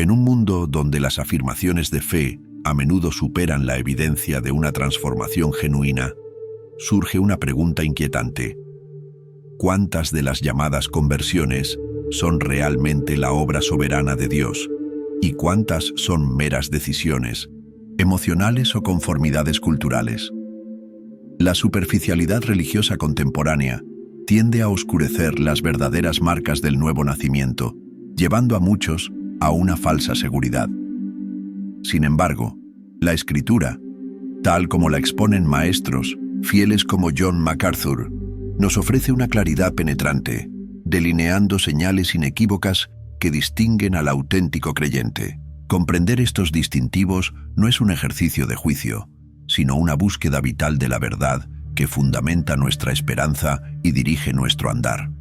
En un mundo donde las afirmaciones de fe a menudo superan la evidencia de una transformación genuina, surge una pregunta inquietante. ¿Cuántas de las llamadas conversiones son realmente la obra soberana de Dios? ¿Y cuántas son meras decisiones, emocionales o conformidades culturales? La superficialidad religiosa contemporánea tiende a oscurecer las verdaderas marcas del nuevo nacimiento, llevando a muchos a una falsa seguridad. Sin embargo, la Escritura, tal como la exponen maestros fieles como John MacArthur, nos ofrece una claridad penetrante, delineando señales inequívocas que distinguen al auténtico creyente. Comprender estos distintivos no es un ejercicio de juicio, sino una búsqueda vital de la verdad que fundamenta nuestra esperanza y dirige nuestro andar.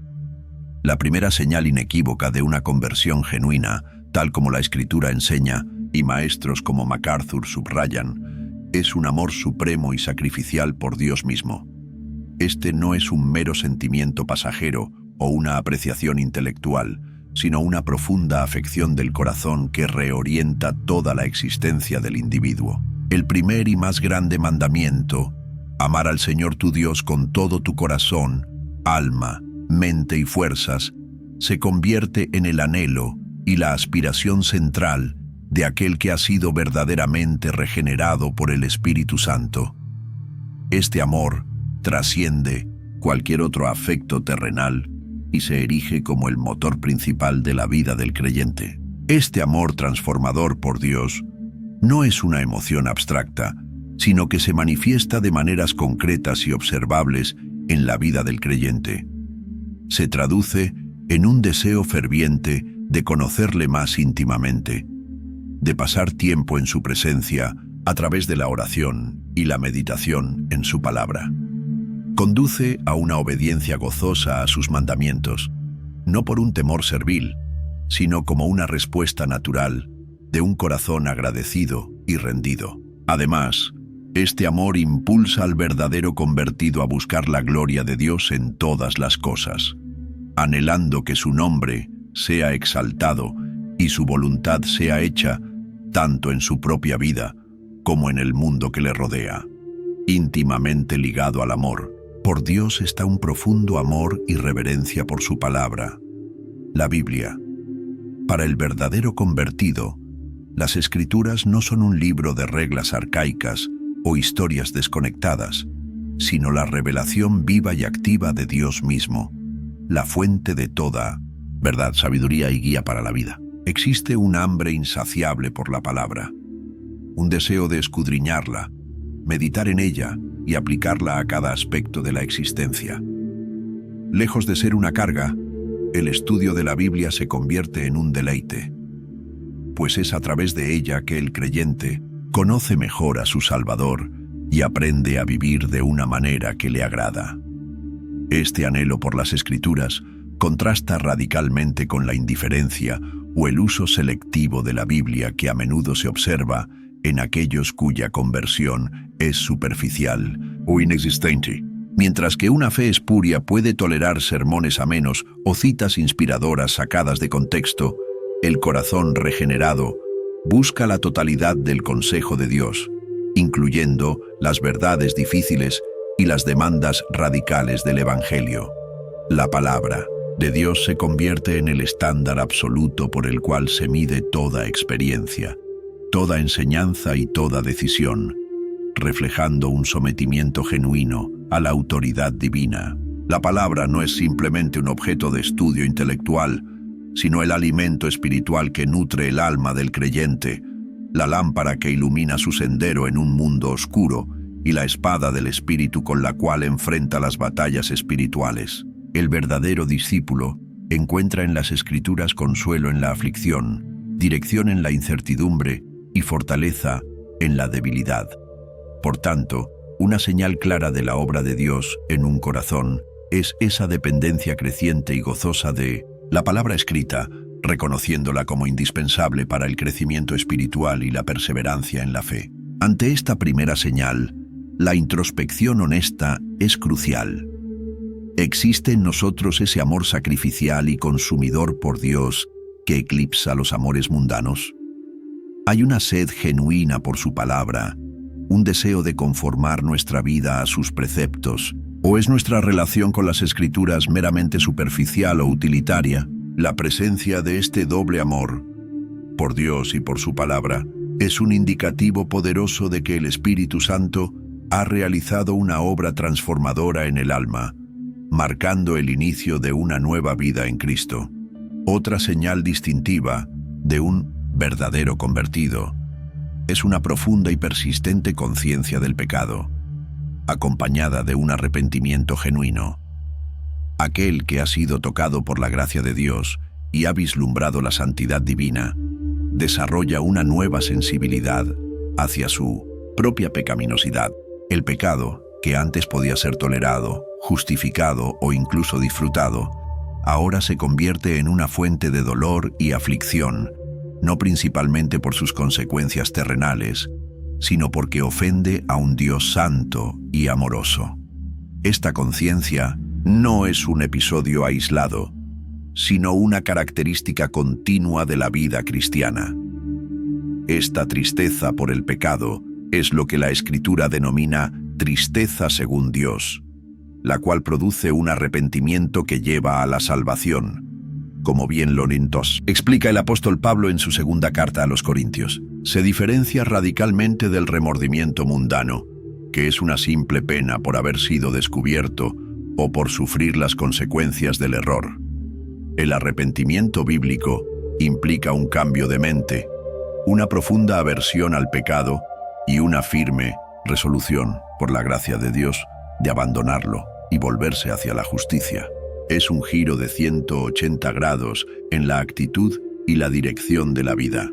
La primera señal inequívoca de una conversión genuina, tal como la Escritura enseña y maestros como MacArthur subrayan, es un amor supremo y sacrificial por Dios mismo. Este no es un mero sentimiento pasajero o una apreciación intelectual, sino una profunda afección del corazón que reorienta toda la existencia del individuo. El primer y más grande mandamiento, amar al Señor tu Dios con todo tu corazón, alma, mente y fuerzas, se convierte en el anhelo y la aspiración central de aquel que ha sido verdaderamente regenerado por el Espíritu Santo. Este amor trasciende cualquier otro afecto terrenal y se erige como el motor principal de la vida del creyente. Este amor transformador por Dios no es una emoción abstracta, sino que se manifiesta de maneras concretas y observables en la vida del creyente. Se traduce en un deseo ferviente de conocerle más íntimamente, de pasar tiempo en su presencia a través de la oración y la meditación en su palabra. Conduce a una obediencia gozosa a sus mandamientos, no por un temor servil, sino como una respuesta natural de un corazón agradecido y rendido. Además, este amor impulsa al verdadero convertido a buscar la gloria de Dios en todas las cosas, anhelando que su nombre sea exaltado y su voluntad sea hecha tanto en su propia vida como en el mundo que le rodea. Íntimamente ligado al amor por Dios está un profundo amor y reverencia por su palabra, la Biblia. Para el verdadero convertido, las Escrituras no son un libro de reglas arcaicas o historias desconectadas, sino la revelación viva y activa de Dios mismo, la fuente de toda verdad, sabiduría y guía para la vida. Existe un hambre insaciable por la palabra, un deseo de escudriñarla, meditar en ella y aplicarla a cada aspecto de la existencia. Lejos de ser una carga, el estudio de la Biblia se convierte en un deleite, pues es a través de ella que el creyente conoce mejor a su Salvador y aprende a vivir de una manera que le agrada. Este anhelo por las Escrituras contrasta radicalmente con la indiferencia o el uso selectivo de la Biblia que a menudo se observa en aquellos cuya conversión es superficial o inexistente. Mientras que una fe espuria puede tolerar sermones amenos o citas inspiradoras sacadas de contexto, el corazón regenerado busca la totalidad del consejo de Dios, incluyendo las verdades difíciles y las demandas radicales del Evangelio. La palabra de Dios se convierte en el estándar absoluto por el cual se mide toda experiencia, toda enseñanza y toda decisión, reflejando un sometimiento genuino a la autoridad divina. La palabra no es simplemente un objeto de estudio intelectual, sino el alimento espiritual que nutre el alma del creyente, la lámpara que ilumina su sendero en un mundo oscuro y la espada del Espíritu con la cual enfrenta las batallas espirituales. El verdadero discípulo encuentra en las Escrituras consuelo en la aflicción, dirección en la incertidumbre y fortaleza en la debilidad. Por tanto, una señal clara de la obra de Dios en un corazón es esa dependencia creciente y gozosa de la palabra escrita, reconociéndola como indispensable para el crecimiento espiritual y la perseverancia en la fe. Ante esta primera señal, la introspección honesta es crucial. ¿Existe en nosotros ese amor sacrificial y consumidor por Dios que eclipsa los amores mundanos? Hay una sed genuina por su palabra, un deseo de conformar nuestra vida a sus preceptos, ¿o es nuestra relación con las Escrituras meramente superficial o utilitaria? La presencia de este doble amor, por Dios y por su palabra, es un indicativo poderoso de que el Espíritu Santo ha realizado una obra transformadora en el alma, marcando el inicio de una nueva vida en Cristo. Otra señal distintiva de un verdadero convertido es una profunda y persistente conciencia del pecado, acompañada de un arrepentimiento genuino. Aquel que ha sido tocado por la gracia de Dios y ha vislumbrado la santidad divina, desarrolla una nueva sensibilidad hacia su propia pecaminosidad. El pecado, que antes podía ser tolerado, justificado o incluso disfrutado, ahora se convierte en una fuente de dolor y aflicción, no principalmente por sus consecuencias terrenales, sino porque ofende a un Dios santo y amoroso. Esta conciencia no es un episodio aislado, sino una característica continua de la vida cristiana. Esta tristeza por el pecado es lo que la Escritura denomina tristeza según Dios, la cual produce un arrepentimiento que lleva a la salvación, como bien lo explica el apóstol Pablo en su segunda carta a los Corintios. Se diferencia radicalmente del remordimiento mundano, que es una simple pena por haber sido descubierto o por sufrir las consecuencias del error. El arrepentimiento bíblico implica un cambio de mente, una profunda aversión al pecado y una firme resolución, por la gracia de Dios, de abandonarlo y volverse hacia la justicia. Es un giro de 180 grados en la actitud y la dirección de la vida.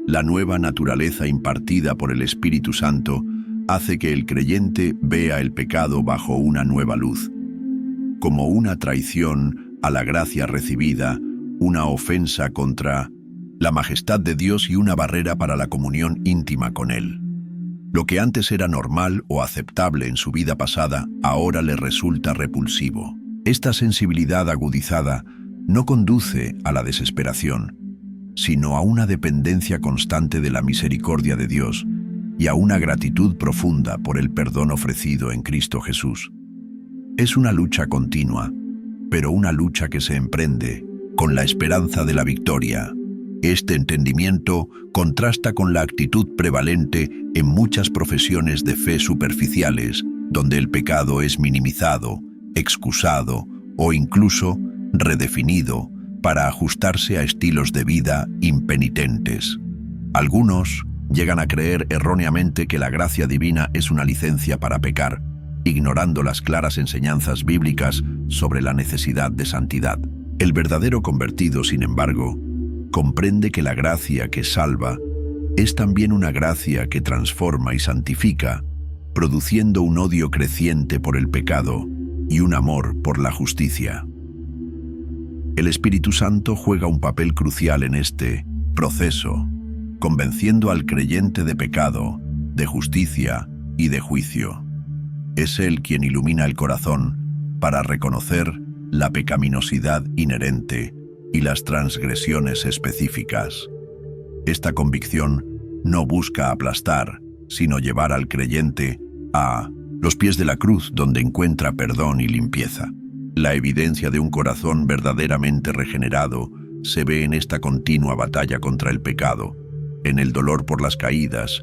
La nueva naturaleza impartida por el Espíritu Santo hace que el creyente vea el pecado bajo una nueva luz, como una traición a la gracia recibida, una ofensa contra la majestad de Dios y una barrera para la comunión íntima con Él. Lo que antes era normal o aceptable en su vida pasada, ahora le resulta repulsivo. Esta sensibilidad agudizada no conduce a la desesperación, sino a una dependencia constante de la misericordia de Dios y a una gratitud profunda por el perdón ofrecido en Cristo Jesús. Es una lucha continua, pero una lucha que se emprende con la esperanza de la victoria. Este entendimiento contrasta con la actitud prevalente en muchas profesiones de fe superficiales, donde el pecado es minimizado, excusado o incluso redefinido para ajustarse a estilos de vida impenitentes. Algunos llegan a creer erróneamente que la gracia divina es una licencia para pecar, ignorando las claras enseñanzas bíblicas sobre la necesidad de santidad. El verdadero convertido, sin embargo, comprende que la gracia que salva es también una gracia que transforma y santifica, produciendo un odio creciente por el pecado y un amor por la justicia. El Espíritu Santo juega un papel crucial en este proceso, convenciendo al creyente de pecado, de justicia y de juicio. Es Él quien ilumina el corazón para reconocer la pecaminosidad inherente y las transgresiones específicas. Esta convicción no busca aplastar, sino llevar al creyente a los pies de la cruz, donde encuentra perdón y limpieza. La evidencia de un corazón verdaderamente regenerado se ve en esta continua batalla contra el pecado, en el dolor por las caídas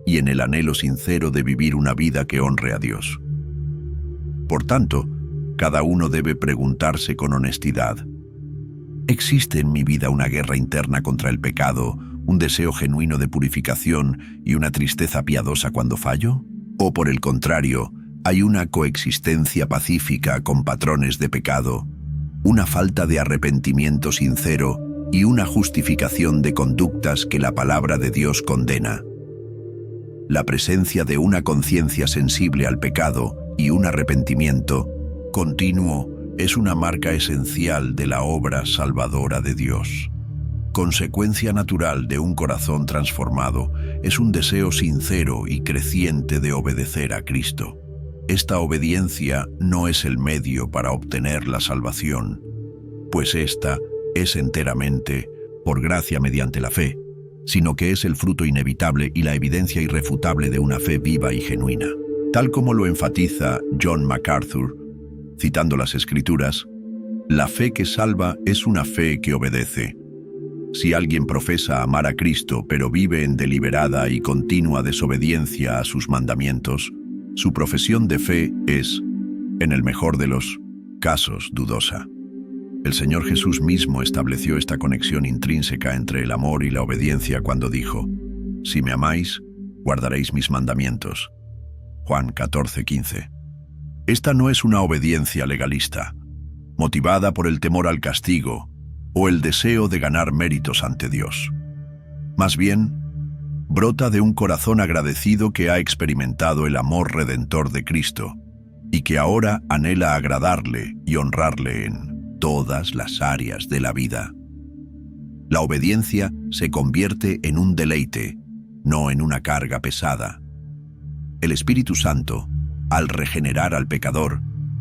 y en el anhelo sincero de vivir una vida que honre a Dios. Por tanto, cada uno debe preguntarse con honestidad: ¿existe en mi vida una guerra interna contra el pecado, un deseo genuino de purificación y una tristeza piadosa cuando fallo? ¿O por el contrario, hay una coexistencia pacífica con patrones de pecado, una falta de arrepentimiento sincero y una justificación de conductas que la palabra de Dios condena? La presencia de una conciencia sensible al pecado y un arrepentimiento continuo es una marca esencial de la obra salvadora de Dios. Consecuencia natural de un corazón transformado es un deseo sincero y creciente de obedecer a Cristo. Esta obediencia no es el medio para obtener la salvación, pues esta es enteramente por gracia mediante la fe, sino que es el fruto inevitable y la evidencia irrefutable de una fe viva y genuina. Tal como lo enfatiza John MacArthur, citando las Escrituras, la fe que salva es una fe que obedece. Si alguien profesa amar a Cristo pero vive en deliberada y continua desobediencia a sus mandamientos, su profesión de fe es, en el mejor de los casos, dudosa. El Señor Jesús mismo estableció esta conexión intrínseca entre el amor y la obediencia cuando dijo: «Si me amáis, guardaréis mis mandamientos». Juan 14:15. Esta no es una obediencia legalista, motivada por el temor al castigo o el deseo de ganar méritos ante Dios. Más bien, brota de un corazón agradecido que ha experimentado el amor redentor de Cristo y que ahora anhela agradarle y honrarle en todas las áreas de la vida. La obediencia se convierte en un deleite, no en una carga pesada. El Espíritu Santo, al regenerar al pecador,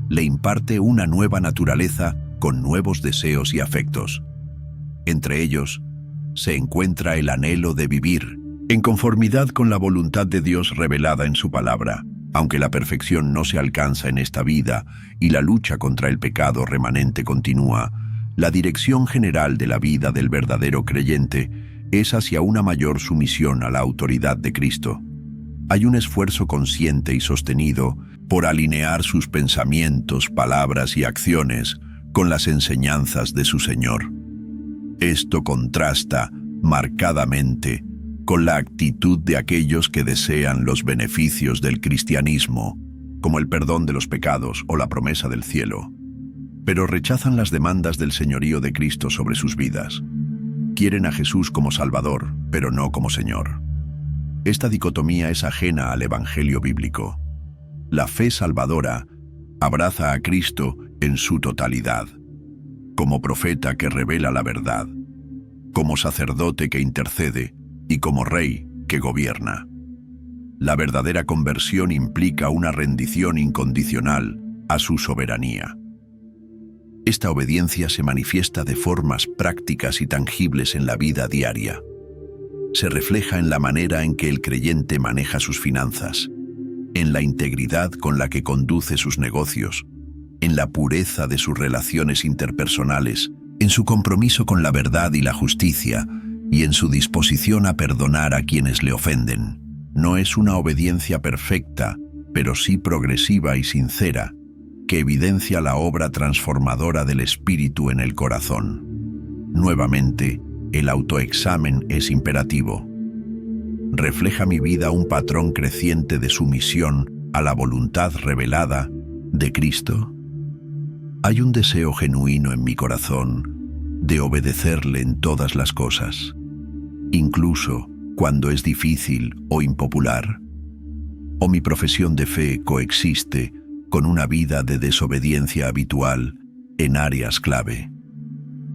le imparte una nueva naturaleza con nuevos deseos y afectos. Entre ellos, se encuentra el anhelo de vivir en conformidad con la voluntad de Dios revelada en su palabra. Aunque la perfección no se alcanza en esta vida y la lucha contra el pecado remanente continúa, la dirección general de la vida del verdadero creyente es hacia una mayor sumisión a la autoridad de Cristo. Hay un esfuerzo consciente y sostenido por alinear sus pensamientos, palabras y acciones con las enseñanzas de su Señor. Esto contrasta marcadamente con la actitud de aquellos que desean los beneficios del cristianismo, como el perdón de los pecados o la promesa del cielo, pero rechazan las demandas del señorío de Cristo sobre sus vidas. Quieren a Jesús como Salvador, pero no como Señor. Esta dicotomía es ajena al Evangelio bíblico. La fe salvadora abraza a Cristo en su totalidad, como profeta que revela la verdad, como sacerdote que intercede y como rey que gobierna. La verdadera conversión implica una rendición incondicional a su soberanía. Esta obediencia se manifiesta de formas prácticas y tangibles en la vida diaria. Se refleja en la manera en que el creyente maneja sus finanzas, en la integridad con la que conduce sus negocios, en la pureza de sus relaciones interpersonales, en su compromiso con la verdad y la justicia, y en su disposición a perdonar a quienes le ofenden. No es una obediencia perfecta, pero sí progresiva y sincera, que evidencia la obra transformadora del Espíritu en el corazón. Nuevamente, el autoexamen es imperativo. ¿Refleja mi vida un patrón creciente de sumisión a la voluntad revelada de Cristo? ¿Hay un deseo genuino en mi corazón de obedecerle en todas las cosas, incluso cuando es difícil o impopular? ¿O mi profesión de fe coexiste con una vida de desobediencia habitual en áreas clave?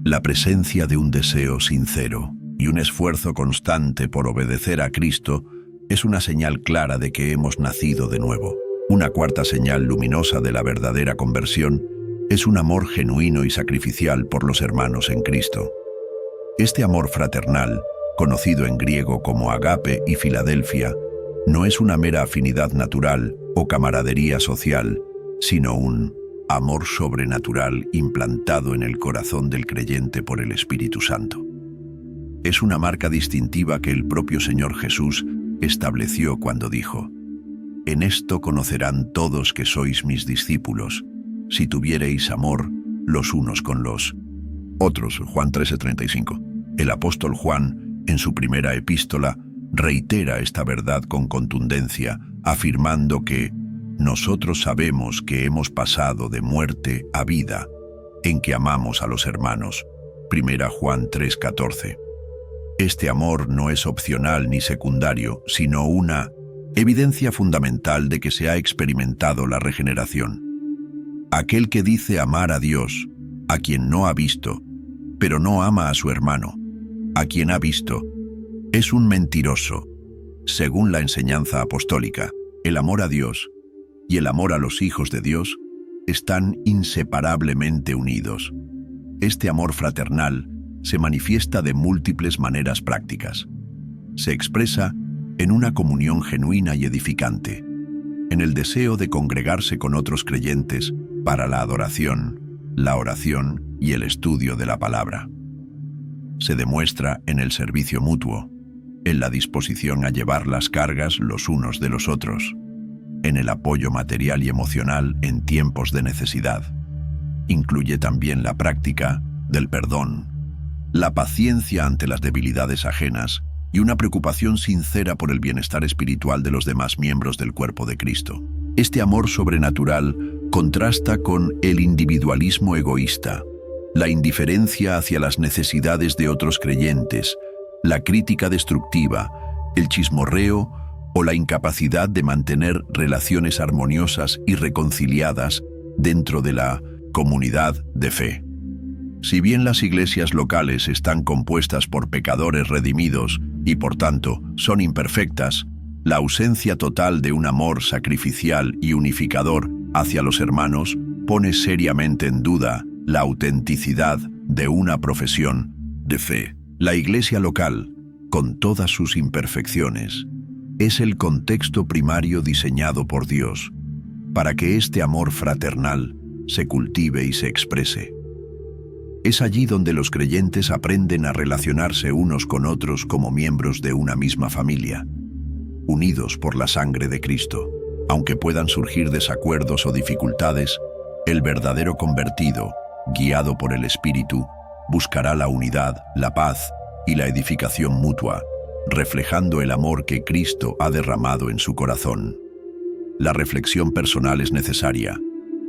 La presencia de un deseo sincero y un esfuerzo constante por obedecer a Cristo es una señal clara de que hemos nacido de nuevo. Una cuarta señal luminosa de la verdadera conversión es un amor genuino y sacrificial por los hermanos en Cristo. Este amor fraternal, conocido en griego como agape y Filadelfia, no es una mera afinidad natural o camaradería social, sino un amor sobrenatural implantado en el corazón del creyente por el Espíritu Santo. Es una marca distintiva que el propio Señor Jesús estableció cuando dijo: «En esto conocerán todos que sois mis discípulos, si tuviereis amor los unos con los otros». Juan 13:35. El apóstol Juan, en su primera epístola, reitera esta verdad con contundencia, afirmando que nosotros sabemos que hemos pasado de muerte a vida, en que amamos a los hermanos. 1 Juan 3:14. Este amor no es opcional ni secundario, sino una evidencia fundamental de que se ha experimentado la regeneración. Aquel que dice amar a Dios, a quien no ha visto, pero no ama a su hermano, a quien ha visto, es un mentiroso. Según la enseñanza apostólica, el amor a Dios y el amor a los hijos de Dios están inseparablemente unidos. Este amor fraternal se manifiesta de múltiples maneras prácticas. Se expresa en una comunión genuina y edificante, en el deseo de congregarse con otros creyentes para la adoración, la oración y el estudio de la palabra. Se demuestra en el servicio mutuo, en la disposición a llevar las cargas los unos de los otros, en el apoyo material y emocional en tiempos de necesidad. Incluye también la práctica del perdón, la paciencia ante las debilidades ajenas y una preocupación sincera por el bienestar espiritual de los demás miembros del cuerpo de Cristo. Este amor sobrenatural contrasta con el individualismo egoísta, la indiferencia hacia las necesidades de otros creyentes, la crítica destructiva, el chismorreo o la incapacidad de mantener relaciones armoniosas y reconciliadas dentro de la comunidad de fe. Si bien las iglesias locales están compuestas por pecadores redimidos y por tanto son imperfectas, la ausencia total de un amor sacrificial y unificador hacia los hermanos pone seriamente en duda la autenticidad de una profesión de fe. La iglesia local, con todas sus imperfecciones, es el contexto primario diseñado por Dios para que este amor fraternal se cultive y se exprese. Es allí donde los creyentes aprenden a relacionarse unos con otros como miembros de una misma familia, unidos por la sangre de Cristo. Aunque puedan surgir desacuerdos o dificultades, el verdadero convertido, guiado por el Espíritu, buscará la unidad, la paz y la edificación mutua, reflejando el amor que Cristo ha derramado en su corazón. La reflexión personal es necesaria.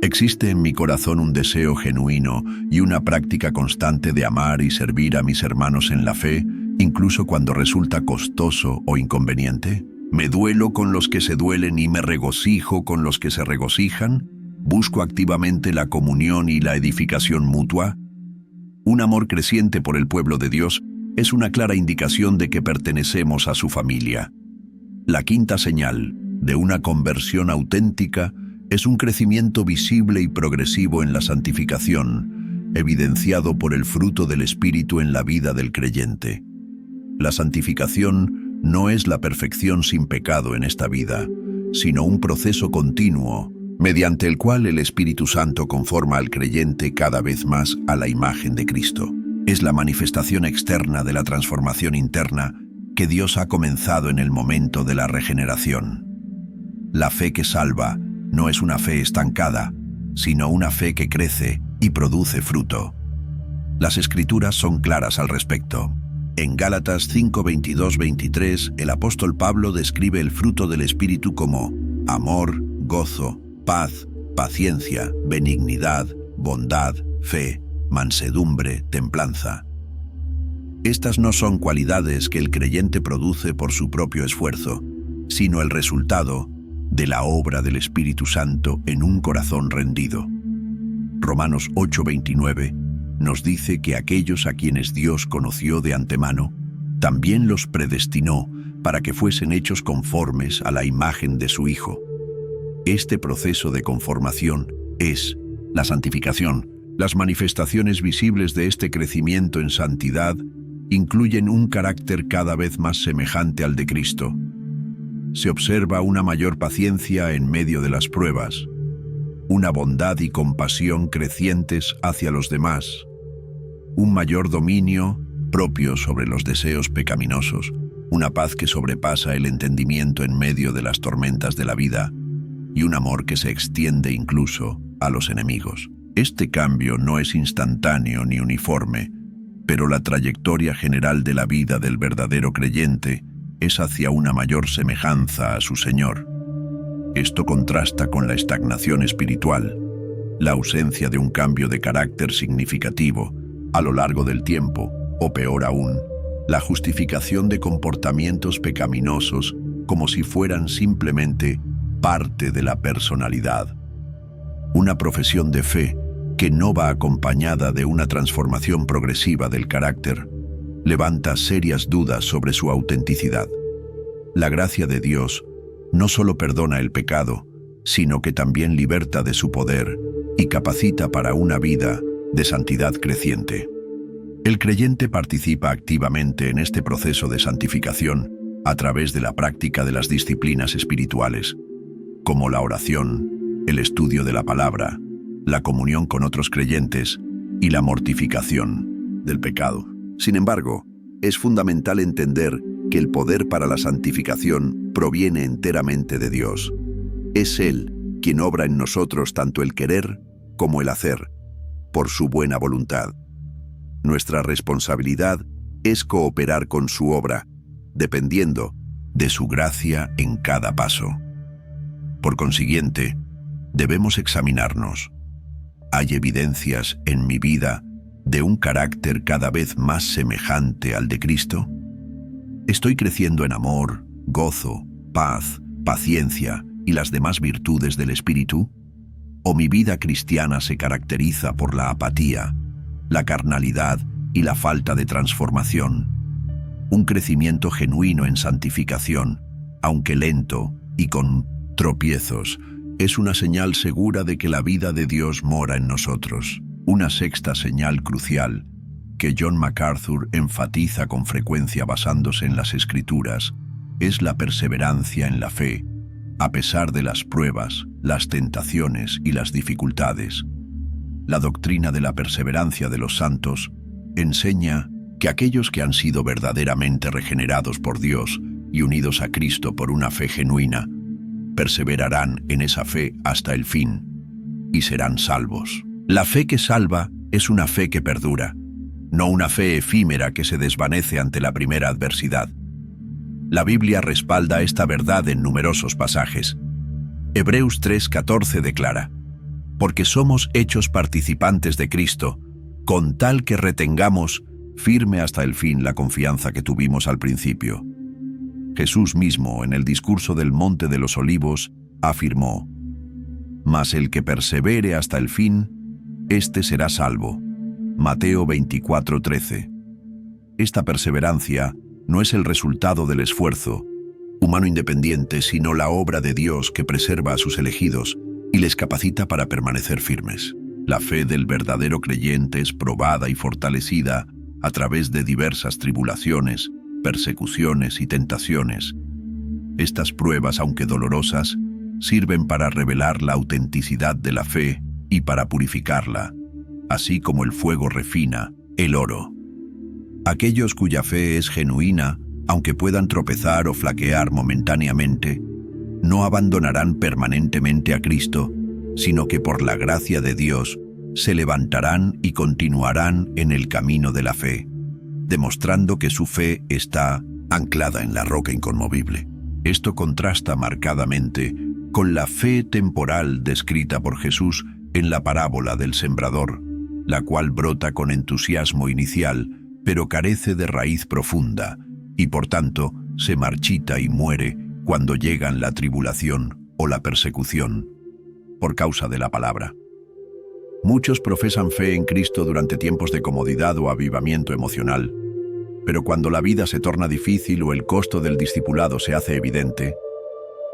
¿Existe en mi corazón un deseo genuino y una práctica constante de amar y servir a mis hermanos en la fe, incluso cuando resulta costoso o inconveniente? ¿Me duelo con los que se duelen y me regocijo con los que se regocijan? ¿Busco activamente la comunión y la edificación mutua? Un amor creciente por el pueblo de Dios es una clara indicación de que pertenecemos a su familia. La quinta señal de una conversión auténtica es un crecimiento visible y progresivo en la santificación, evidenciado por el fruto del Espíritu en la vida del creyente. La santificación no es la perfección sin pecado en esta vida, sino un proceso continuo, mediante el cual el Espíritu Santo conforma al creyente cada vez más a la imagen de Cristo. Es la manifestación externa de la transformación interna que Dios ha comenzado en el momento de la regeneración. La fe que salva no es una fe estancada, sino una fe que crece y produce fruto. Las Escrituras son claras al respecto. En Gálatas 5:22-23, el apóstol Pablo describe el fruto del Espíritu como amor, gozo, paz, paciencia, benignidad, bondad, fe, mansedumbre, templanza. Estas no son cualidades que el creyente produce por su propio esfuerzo, sino el resultado de la obra del Espíritu Santo en un corazón rendido. Romanos 8:29 nos dice que aquellos a quienes Dios conoció de antemano, también los predestinó para que fuesen hechos conformes a la imagen de su Hijo. Este proceso de conformación es la santificación. Las manifestaciones visibles de este crecimiento en santidad incluyen un carácter cada vez más semejante al de Cristo. Se observa una mayor paciencia en medio de las pruebas, una bondad y compasión crecientes hacia los demás, un mayor dominio propio sobre los deseos pecaminosos, una paz que sobrepasa el entendimiento en medio de las tormentas de la vida y un amor que se extiende incluso a los enemigos. Este cambio no es instantáneo ni uniforme, pero la trayectoria general de la vida del verdadero creyente es hacia una mayor semejanza a su Señor. Esto contrasta con la estagnación espiritual, la ausencia de un cambio de carácter significativo a lo largo del tiempo, o peor aún, la justificación de comportamientos pecaminosos como si fueran simplemente parte de la personalidad. Una profesión de fe que no va acompañada de una transformación progresiva del carácter levanta serias dudas sobre su autenticidad. La gracia de Dios no solo perdona el pecado, sino que también liberta de su poder y capacita para una vida de santidad creciente. El creyente participa activamente en este proceso de santificación a través de la práctica de las disciplinas espirituales, como la oración, el estudio de la palabra, la comunión con otros creyentes y la mortificación del pecado. Sin embargo, es fundamental entender que el poder para la santificación proviene enteramente de Dios. Es Él quien obra en nosotros tanto el querer como el hacer, por su buena voluntad. Nuestra responsabilidad es cooperar con su obra, dependiendo de su gracia en cada paso. Por consiguiente, debemos examinarnos. ¿Hay evidencias en mi vida de un carácter cada vez más semejante al de Cristo? ¿Estoy creciendo en amor, gozo, paz, paciencia y las demás virtudes del Espíritu? ¿O mi vida cristiana se caracteriza por la apatía, la carnalidad y la falta de transformación? Un crecimiento genuino en santificación, aunque lento y con tropiezos, es una señal segura de que la vida de Dios mora en nosotros. Una sexta señal crucial, que John MacArthur enfatiza con frecuencia basándose en las Escrituras, es la perseverancia en la fe, a pesar de las pruebas, las tentaciones y las dificultades. La doctrina de la perseverancia de los santos enseña que aquellos que han sido verdaderamente regenerados por Dios y unidos a Cristo por una fe genuina, perseverarán en esa fe hasta el fin y serán salvos. La fe que salva es una fe que perdura, no una fe efímera que se desvanece ante la primera adversidad. La Biblia respalda esta verdad en numerosos pasajes. Hebreos 3:14 declara: porque somos hechos participantes de Cristo, con tal que retengamos firme hasta el fin la confianza que tuvimos al principio. Jesús mismo, en el discurso del Monte de los Olivos, afirmó: mas el que persevere hasta el fin, éste será salvo. Mateo 24:13. Esta perseverancia no es el resultado del esfuerzo humano independiente, sino la obra de Dios que preserva a sus elegidos y les capacita para permanecer firmes. La fe del verdadero creyente es probada y fortalecida a través de diversas tribulaciones, persecuciones y tentaciones. Estas pruebas, aunque dolorosas, sirven para revelar la autenticidad de la fe y para purificarla, así como el fuego refina el oro. Aquellos cuya fe es genuina, aunque puedan tropezar o flaquear momentáneamente, no abandonarán permanentemente a Cristo, sino que por la gracia de Dios se levantarán y continuarán en el camino de la fe, demostrando que su fe está anclada en la roca inconmovible. Esto contrasta marcadamente con la fe temporal descrita por Jesús en la parábola del sembrador, la cual brota con entusiasmo inicial, pero carece de raíz profunda, y por tanto se marchita y muere cuando llegan la tribulación o la persecución, por causa de la palabra. Muchos profesan fe en Cristo durante tiempos de comodidad o avivamiento emocional, pero cuando la vida se torna difícil o el costo del discipulado se hace evidente,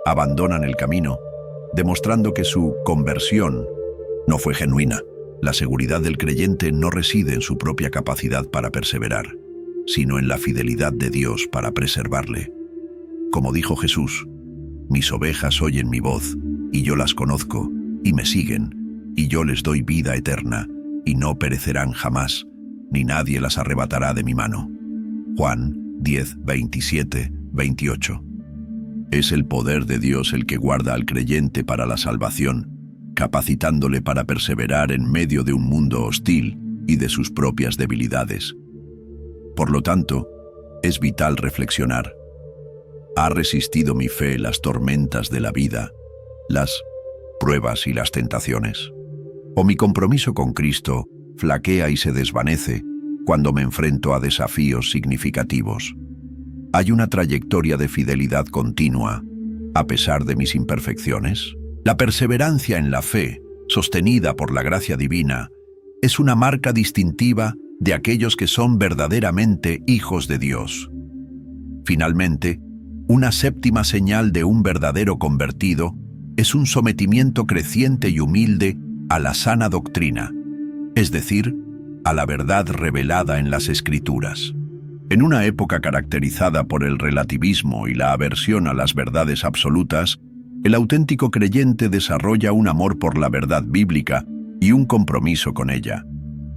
abandonan el camino, demostrando que su conversión no fue genuina. La seguridad del creyente no reside en su propia capacidad para perseverar, sino en la fidelidad de Dios para preservarle. Como dijo Jesús: mis ovejas oyen mi voz, y yo las conozco, y me siguen, y yo les doy vida eterna, y no perecerán jamás, ni nadie las arrebatará de mi mano. Juan 10:27-28. Es el poder de Dios el que guarda al creyente para la salvación, capacitándole para perseverar en medio de un mundo hostil y de sus propias debilidades. Por lo tanto, es vital reflexionar: ¿ha resistido mi fe las tormentas de la vida, las pruebas y las tentaciones? ¿O mi compromiso con Cristo flaquea y se desvanece cuando me enfrento a desafíos significativos? ¿Hay una trayectoria de fidelidad continua a pesar de mis imperfecciones? La perseverancia en la fe, sostenida por la gracia divina, es una marca distintiva de aquellos que son verdaderamente hijos de Dios. Finalmente, una séptima señal de un verdadero convertido es un sometimiento creciente y humilde a la sana doctrina, es decir, a la verdad revelada en las Escrituras. En una época caracterizada por el relativismo y la aversión a las verdades absolutas, el auténtico creyente desarrolla un amor por la verdad bíblica y un compromiso con ella.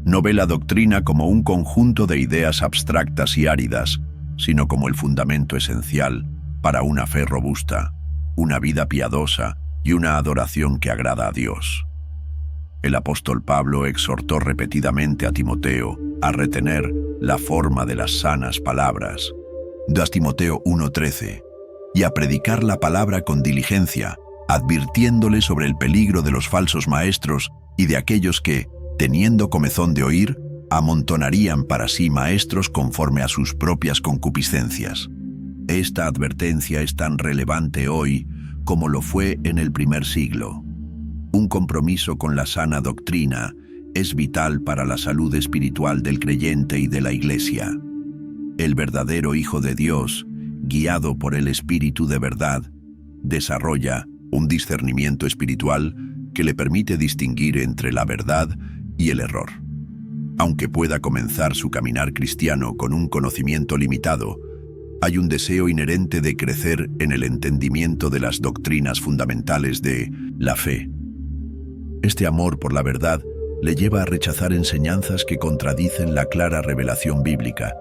No ve la doctrina como un conjunto de ideas abstractas y áridas, sino como el fundamento esencial para una fe robusta, una vida piadosa y una adoración que agrada a Dios. El apóstol Pablo exhortó repetidamente a Timoteo a retener la forma de las sanas palabras. 2 Timoteo 1:13, y a predicar la palabra con diligencia, advirtiéndole sobre el peligro de los falsos maestros y de aquellos que, teniendo comezón de oír, amontonarían para sí maestros conforme a sus propias concupiscencias. Esta advertencia es tan relevante hoy como lo fue en el primer siglo. Un compromiso con la sana doctrina es vital para la salud espiritual del creyente y de la Iglesia. El verdadero Hijo de Dios, guiado por el Espíritu de verdad, desarrolla un discernimiento espiritual que le permite distinguir entre la verdad y el error. Aunque pueda comenzar su caminar cristiano con un conocimiento limitado, hay un deseo inherente de crecer en el entendimiento de las doctrinas fundamentales de la fe. Este amor por la verdad le lleva a rechazar enseñanzas que contradicen la clara revelación bíblica,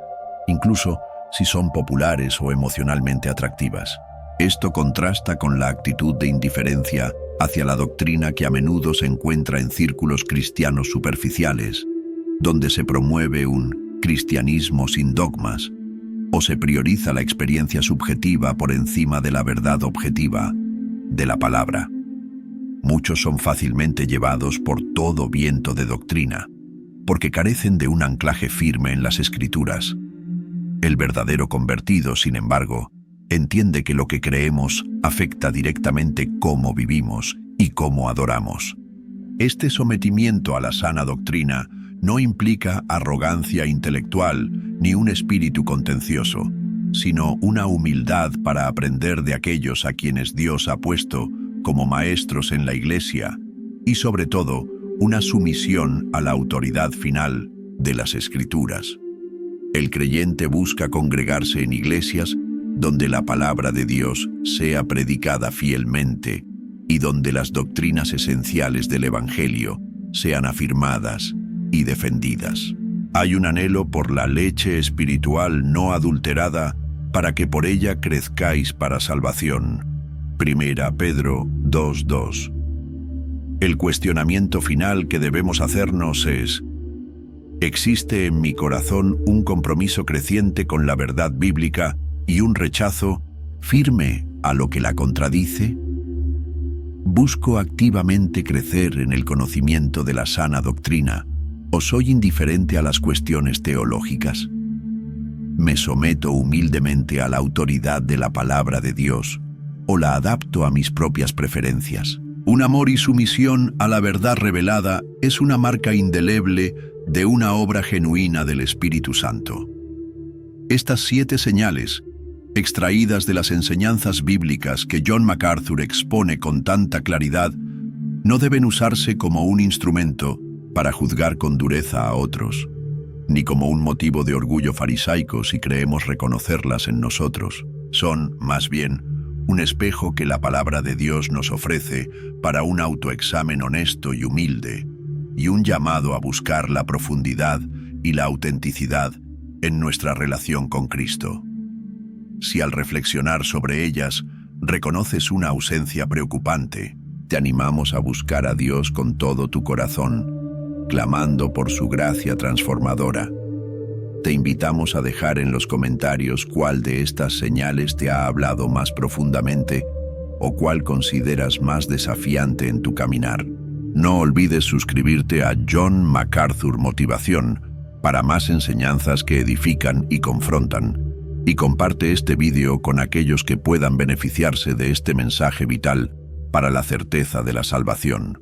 incluso si son populares o emocionalmente atractivas. Esto contrasta con la actitud de indiferencia hacia la doctrina que a menudo se encuentra en círculos cristianos superficiales, donde se promueve un cristianismo sin dogmas, o se prioriza la experiencia subjetiva por encima de la verdad objetiva de la palabra. Muchos son fácilmente llevados por todo viento de doctrina, porque carecen de un anclaje firme en las Escrituras. El verdadero convertido, sin embargo, entiende que lo que creemos afecta directamente cómo vivimos y cómo adoramos. Este sometimiento a la sana doctrina no implica arrogancia intelectual ni un espíritu contencioso, sino una humildad para aprender de aquellos a quienes Dios ha puesto como maestros en la Iglesia y, sobre todo, una sumisión a la autoridad final de las Escrituras. El creyente busca congregarse en iglesias donde la palabra de Dios sea predicada fielmente y donde las doctrinas esenciales del Evangelio sean afirmadas y defendidas. Hay un anhelo por la leche espiritual no adulterada para que por ella crezcáis para salvación. 1 Pedro 2:2. El cuestionamiento final que debemos hacernos es: ¿existe en mi corazón un compromiso creciente con la verdad bíblica y un rechazo firme a lo que la contradice? ¿Busco activamente crecer en el conocimiento de la sana doctrina o soy indiferente a las cuestiones teológicas? ¿Me someto humildemente a la autoridad de la palabra de Dios o la adapto a mis propias preferencias? Un amor y sumisión a la verdad revelada es una marca indeleble de una obra genuina del Espíritu Santo. Estas 7 señales, extraídas de las enseñanzas bíblicas que John MacArthur expone con tanta claridad, no deben usarse como un instrumento para juzgar con dureza a otros, ni como un motivo de orgullo farisaico si creemos reconocerlas en nosotros. Son, más bien, un espejo que la palabra de Dios nos ofrece para un autoexamen honesto y humilde, y un llamado a buscar la profundidad y la autenticidad en nuestra relación con Cristo. Si al reflexionar sobre ellas reconoces una ausencia preocupante, te animamos a buscar a Dios con todo tu corazón, clamando por su gracia transformadora. Te invitamos a dejar en los comentarios cuál de estas señales te ha hablado más profundamente o cuál consideras más desafiante en tu caminar. No olvides suscribirte a John MacArthur Motivación para más enseñanzas que edifican y confrontan, y comparte este vídeo con aquellos que puedan beneficiarse de este mensaje vital para la certeza de la salvación.